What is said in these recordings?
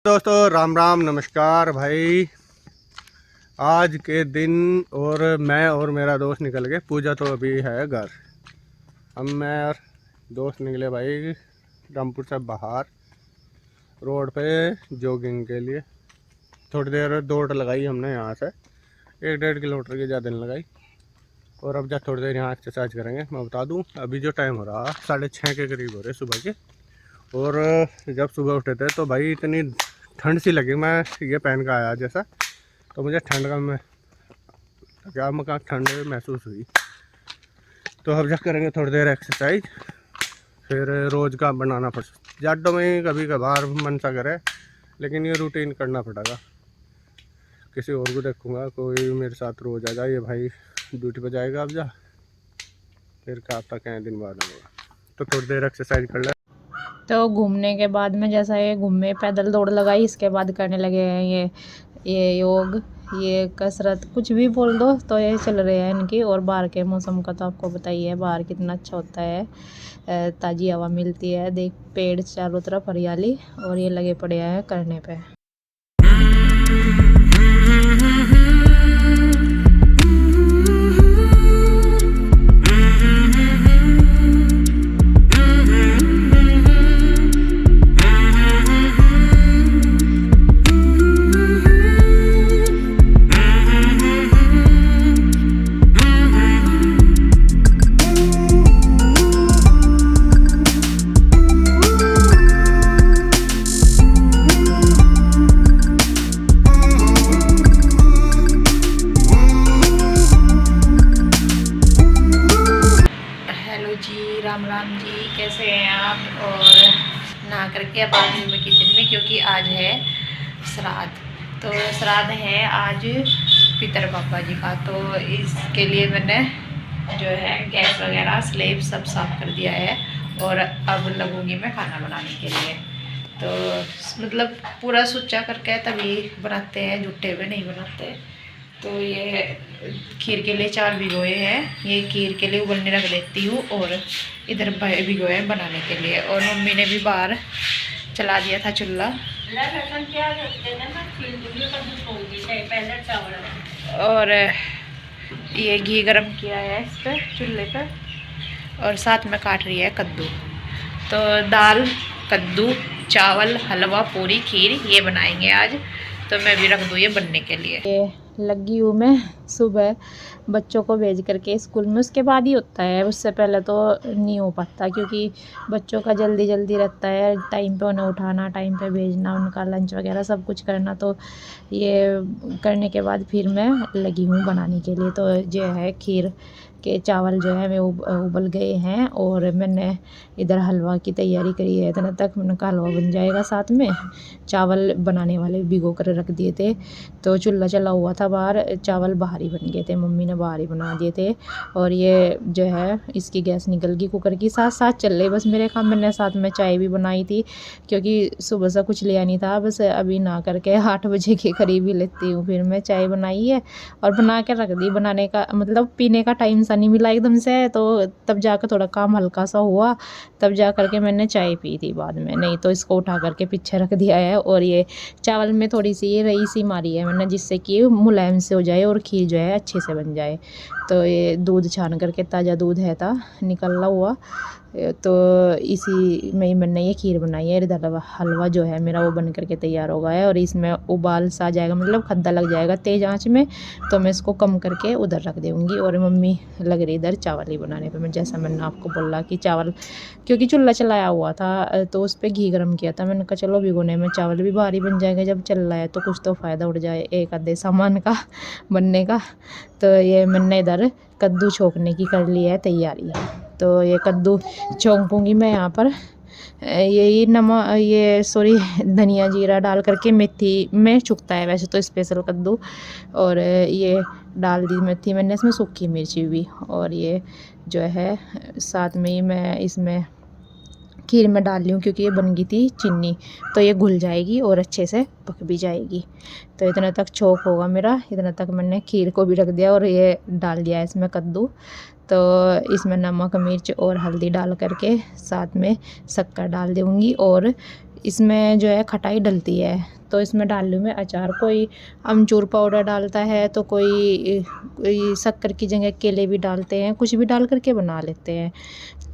दोस्तों राम राम नमस्कार भाई। आज के दिन और मैं और मेरा दोस्त निकल गए। पूजा तो अभी है घर। हम मैं और दोस्त निकले भाई रामपुर से बाहर रोड पे जॉगिंग के लिए। थोड़ी देर दौड़ लगाई हमने यहाँ से 1-1.5 किलोमीटर की, ज़्यादा नहीं लगाई। और अब जब थोड़ी देर यहाँ एक्सरसाइज करेंगे। मैं बता दूँ अभी जो टाइम हो रहा 6:30 के करीब हो रहे सुबह के। और जब सुबह उठे थे तो भाई इतनी ठंड सी लगी। मैं ये पहन का आया जैसा, तो मुझे ठंड का मैं ठंड महसूस हुई। तो अब जब करेंगे थोड़ी देर एक्सरसाइज, फिर रोज़ का बनाना पड़ जाडो में कभी कभार मन सा करे, लेकिन ये रूटीन करना पड़ेगा। किसी और को देखूँगा, कोई मेरे साथ रोज़ आ जाए। ये भाई ड्यूटी पर जाएगा अब जा, फिर क्या पता क्या दिन बाद होगा। तो थोड़ी देर एक्सरसाइज कर ले। तो घूमने के बाद में जैसा ये घूमे पैदल दौड़ लगाई, इसके बाद करने लगे हैं ये योग, ये कसरत, कुछ भी बोल दो तो ये चल रहे हैं इनकी। और बाहर के मौसम का तो आपको बताइए, बाहर कितना अच्छा होता है, ताज़ी हवा मिलती है, देख पेड़ चारों तरफ हरियाली, और ये लगे पड़े हैं करने पे। राम राम जी, कैसे हैं आप? और नहा करके अब आ गई मैं किचन में, क्योंकि आज है श्राद्ध। तो श्राद्ध है आज पितर पापा जी का। तो इसके लिए मैंने जो है गैस वगैरह स्लेब सब साफ कर दिया है, और अब लगूंगी मैं खाना बनाने के लिए। तो मतलब पूरा सुच्चा करके तभी बनाते हैं, जुट्टे हुए नहीं बनाते। तो ये खीर के लिए 4 भिगोए हैं, ये खीर के लिए उबलने रख देती हूँ, और इधर भिगोए हैं बनाने के लिए। और मम्मी ने भी बाहर चला दिया था चूल्हा। और ये घी गरम किया है इस पर चूल्हे पर, और साथ में काट रही है कद्दू। तो दाल, कद्दू, चावल, हलवा, पूरी, खीर ये बनाएंगे आज। तो मैं भी रख दूँ ये बनने के लिए। ये लगी हूँ मैं सुबह बच्चों को भेज करके स्कूल में, उसके बाद ही होता है, उससे पहले तो नहीं हो पाता, क्योंकि बच्चों का जल्दी जल्दी रहता है, टाइम पे उन्हें उठाना, टाइम पे भेजना, उनका लंच वगैरह सब कुछ करना। तो ये करने के बाद फिर मैं लगी हूँ बनाने के लिए। तो जो है खीर के चावल जो है वे उबल गए हैं, और मैंने इधर हलवा की तैयारी करी है। इतना तक मैंने कहा हलवा बन जाएगा, साथ में चावल बनाने वाले भिगो कर रख दिए थे। तो चूल्हा चला हुआ था बाहर, चावल बाहर ही बन गए थे, मम्मी ने बाहर ही बना दिए थे। और ये जो है इसकी गैस निकल गई कुकर की, साथ साथ चल रही बस मेरे काम। मैंने साथ में चाय भी बनाई थी, क्योंकि सुबह से कुछ लिया नहीं था, बस अभी ना करके 8 बजे के करीब ही लेती हूँ। फिर मैं चाय बनाई है और बना के रख दी। बनाने का मतलब पीने का टाइम सा नहीं मिला एकदम से, तो तब जाकर थोड़ा काम हल्का सा हुआ, तब जा करके मैंने चाय पी थी बाद में, नहीं तो इसको उठा करके पीछे रख दिया है। और ये चावल में थोड़ी सी रई सी मारी है मैंने, जिससे कि मुलायम से हो जाए और खीर जो है अच्छे से बन जाए। तो ये दूध छान करके, ताज़ा दूध है था निकला हुआ, तो इसी में ही मैंने ये खीर बनाई है। इधर हलवा जो है मेरा वो बन करके तैयार हो गया है, और इसमें उबाल सा जाएगा, मतलब खद्दा लग जाएगा तेज़ आंच में, तो मैं इसको कम करके उधर रख दूँगी। और मम्मी लग रही इधर चावल ही बनाने पे। मैं जैसा मैंने आपको बोला कि चावल, क्योंकि चूल्हा चलाया हुआ था तो उस पर घी गर्म किया था, मैंने कहा चलो भिगोने में चावल भी भारी बन जाएगा, जब चल रहा है तो कुछ तो फ़ायदा उठ जाए एक आधे सामान का बनने का। तो ये मैंने इधर कद्दू छोंकने की कर ली है तैयारी। तो ये कद्दू छोंकूँगी मैं यहाँ पर, यही नमक, ये सॉरी धनिया जीरा डाल करके, मेथी में चुकता है वैसे तो स्पेशल कद्दू, और ये डाल दी मेथी मैंने इसमें, सूखी मिर्ची भी। और ये जो है साथ में ही मैं इसमें खीर में डाल ली हूँ, क्योंकि ये बन गई थी चीनी, तो ये घुल जाएगी और अच्छे से पक भी जाएगी। तो इतना तक छोंक होगा मेरा, इतना तक मैंने खीर को भी रख दिया, और ये डाल दिया है इसमें कद्दू। तो इसमें नमक मिर्च और हल्दी डाल करके साथ में शक्कर डाल दूँगी, और इसमें जो है खटाई डलती है, तो इसमें डाल लूँ मैं अचार। कोई अमचूर पाउडर डालता है, तो कोई शक्कर की जगह केले भी डालते हैं, कुछ भी डाल करके बना लेते हैं।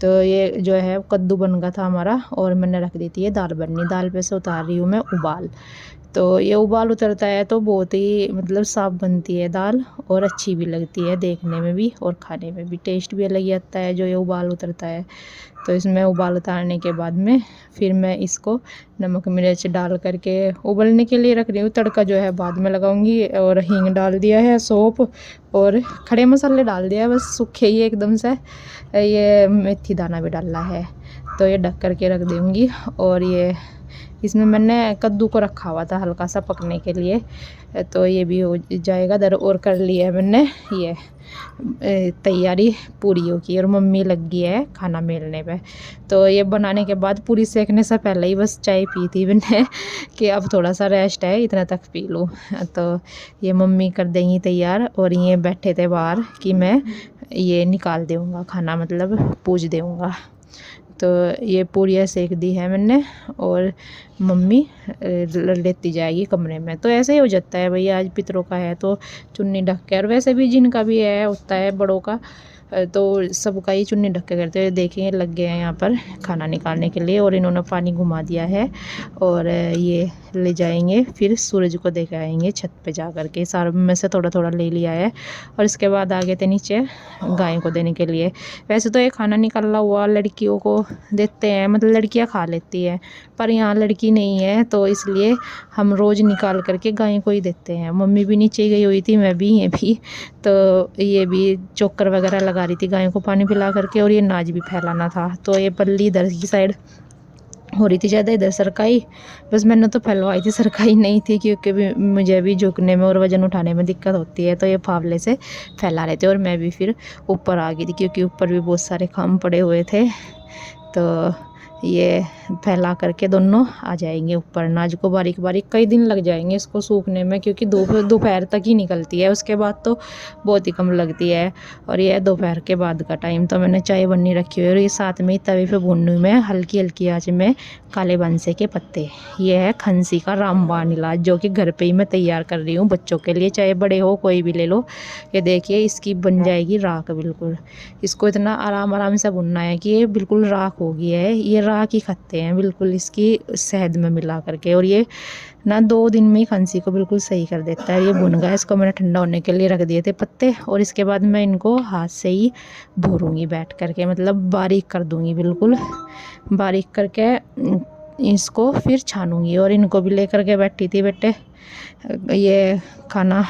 तो ये जो है कद्दू बन गया था हमारा, और मैंने रख दी थी ये दाल बननी। दाल पे से उतार रही हूँ मैं उबाल। तो ये उबाल उतरता है तो बहुत ही मतलब साफ़ बनती है दाल, और अच्छी भी लगती है देखने में भी, और खाने में भी टेस्ट भी अलग ही आता है जो ये उबाल उतरता है। तो इसमें उबाल उतारने के बाद में फिर मैं इसको नमक मिर्च डाल करके उबलने के लिए रख रही हूँ। तड़का जो है बाद में लगाऊंगी, और हींग डाल दिया है, सौंफ और खड़े मसाले डाल दिया है, बस सूखे ही एकदम से। ये मेथी दाना भी डालना है, तो ये ढक करके रख दूँगी। और ये इसमें मैंने कद्दू को रखा हुआ था हल्का सा पकने के लिए, तो ये भी हो जाएगा। दर और कर लिया है मैंने ये तैयारी पूरियों की, और मम्मी लग गई है खाना मेलने पे। तो ये बनाने के बाद पूरी सेकने से पहले ही बस चाय पी थी मैंने कि अब थोड़ा सा रेस्ट है, इतना तक पी लूँ। तो ये मम्मी कर देंगी तैयार, और ये बैठे थे बाहर कि मैं ये निकाल दूँगा खाना, मतलब पूज दूँगा। तो ये पूरियाँ सेक दी है मैंने, और मम्मी लेती जाएगी कमरे में। तो ऐसे ही हो जाता है भैया, आज पितरों का है तो चुन्नी ढक के, और वैसे भी जिनका भी है होता है बड़ों का, तो सबका ही चुन्नी ढक के करते हुए देखें लग गए हैं यहाँ पर खाना निकालने के लिए। और इन्होंने पानी घुमा दिया है, और ये ले जाएंगे फिर सूरज को देख आएंगे छत पे जा कर के। सारे में से थोड़ा थोड़ा ले लिया है, और इसके बाद आ गए थे नीचे गाय को देने के लिए। वैसे तो ये खाना निकला हुआ लड़कियों को देते हैं, मतलब लड़कियां खा लेती है, पर यहाँ लड़की नहीं है, तो इसलिए हम रोज़ निकाल करके गाय को ही देते हैं। मम्मी भी नीचे गई हुई थी, मैं भी, ये भी। तो ये भी चोकर वगैरह लगा रही थी गायों को पानी पिला करके, और ये नाज भी फैलाना था। तो ये पल्ली इधर की साइड हो रही थी ज़्यादा, इधर सरकाई, बस मैंने तो फैलवाई थी, सरकाई नहीं थी, क्योंकि भी मुझे भी झुकने में और वज़न उठाने में दिक्कत होती है। तो ये फावले से फैला रहे थे, और मैं भी फिर ऊपर आ गई थी, क्योंकि ऊपर भी बहुत सारे काम पड़े हुए थे। तो ये फैला करके दोनों आ जाएंगे ऊपर। नाज को बारीक बारीक कई दिन लग जाएंगे इसको सूखने में, क्योंकि दोपहर तक ही निकलती है, उसके बाद तो बहुत ही कम लगती है। और ये दोपहर के बाद का टाइम। तो मैंने चाय बननी रखी हुई है, और ये साथ में तवे पे भून लूँ मैं हल्की हल्की आंच में काले बंसे के पत्ते। ये है खंसी का रामबाण इलाज, जो कि घर पे ही मैं तैयार कर रही हूँ बच्चों के लिए, चाहे बड़े हो कोई भी ले लो। ये देखिए इसकी बन जाएगी राख बिल्कुल। इसको इतना आराम से भुनना है कि ये बिल्कुल राख हो गई है। ये राख ही खाते हैं बिल्कुल इसकी शहद में मिला करके, और ये ना 2 दिन में ही खंसी को बिल्कुल सही कर देता है। ये भुन गया, इसको मैंने ठंडा होने के लिए रख दिए थे पत्ते, और इसके बाद मैं इनको हाथ से ही भूरूँगी बैठ करके, मतलब बारीक कर दूँगी बिल्कुल बारीक करके। इसको फिर छानूँगी, और इनको भी ले करके बैठी थी बेटे। ये खाना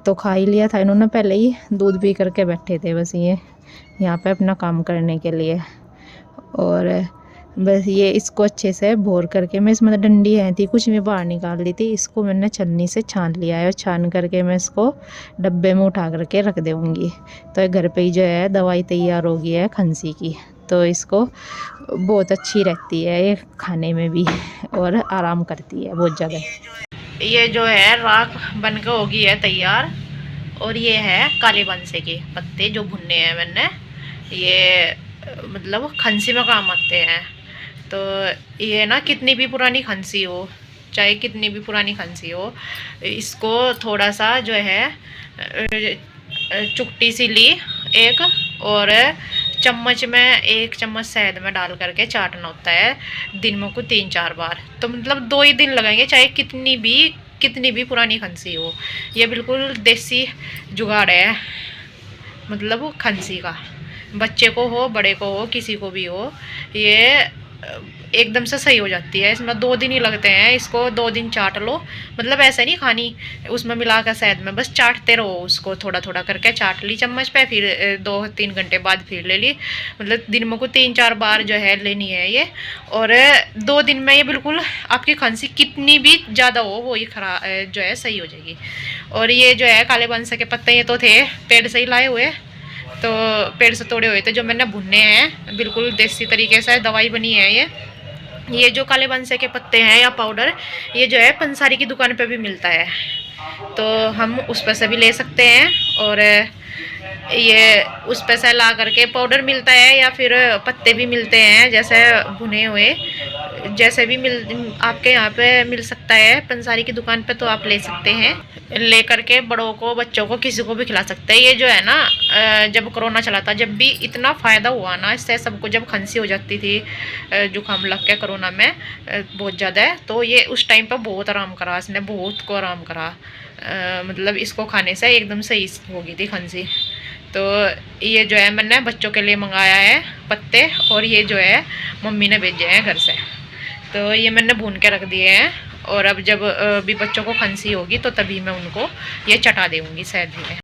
तो खा ही लिया था इन्होंने पहले ही, दूध पी करके बैठे थे बस ये यहाँ पे अपना काम करने के लिए। और बस ये इसको अच्छे से भोर करके मैं, इसमें डंडी है थी कुछ में बाहर निकाल ली थी, इसको मैंने छन्नी से छान लिया है, और छान करके मैं इसको डब्बे में उठा करके रख दूँगी। तो ये घर पे ही जो है दवाई तैयार हो गई है खंसी की, तो इसको बहुत अच्छी रहती है ये खाने में भी, और आराम करती है बहुत ज़्यादा। ये जो है राख बन के होगी है तैयार, और ये है काले बंसे के पत्ते जो भुनने हैं मैंने। ये मतलब खंसी में काम आते हैं। तो ये ना कितनी भी पुरानी खंसी हो, चाहे कितनी भी पुरानी खंसी हो, इसको थोड़ा सा जो है चुकटी सी ली एक, और चम्मच में 1 चम्मच शहद में डाल करके चाटना होता है दिन में को 3-4 बार। तो मतलब 2 ही दिन लगेंगे, चाहे कितनी भी पुरानी खंसी हो। ये बिल्कुल देसी जुगाड़ है, मतलब खंसी का, बच्चे को हो बड़े को हो किसी को भी हो, ये एकदम से सही हो जाती है। इसमें 2 दिन ही लगते हैं, इसको 2 दिन चाट लो, मतलब ऐसे नहीं खानी उसमें मिला कर शहद में, बस चाटते रहो उसको, थोड़ा थोड़ा करके चाट ली चम्मच पे, फिर 2-3 घंटे बाद फिर ले ली। मतलब दिन में को 3-4 बार जो है लेनी है ये, और 2 दिन में ये बिल्कुल आपकी खांसी कितनी भी ज़्यादा हो वो ये खराब जो है सही हो जाएगी। और ये जो है काले बंसे के पत्ते ये तो थे पेड़ से ही लाए हुए, तो पेड़ से तोड़े हुए थे, जो मैंने भुने हैं बिल्कुल देसी तरीके से, दवाई बनी है ये जो काले बंसे के पत्ते हैं या पाउडर, ये जो है पंसारी की दुकान पे भी मिलता है, तो हम उस पर से भी ले सकते हैं। और ये उस पे से ला करके पाउडर मिलता है, या फिर पत्ते भी मिलते हैं जैसे भुने हुए, जैसे भी आपके यहाँ पे मिल सकता है, पंसारी की दुकान पे, तो आप ले सकते हैं। लेकर के बड़ों को, बच्चों को, किसी को भी खिला सकते हैं। ये जो है ना, जब कोरोना चला था, जब भी इतना फ़ायदा हुआ ना इससे सबको, जब खांसी हो जाती थी, जुकाम लग के कोरोना में बहुत ज़्यादा है, तो ये उस टाइम पर बहुत आराम करा, इसने बहुत को आराम करा। मतलब इसको खाने से एकदम सही हो गई थी खांसी। तो ये जो है मैंने बच्चों के लिए मंगाया है पत्ते, और ये जो है मम्मी ने भेजे हैं घर से, तो ये मैंने भून के रख दिए हैं। और अब जब भी बच्चों को खांसी होगी तो तभी मैं उनको ये चटा दूँगी शहद में।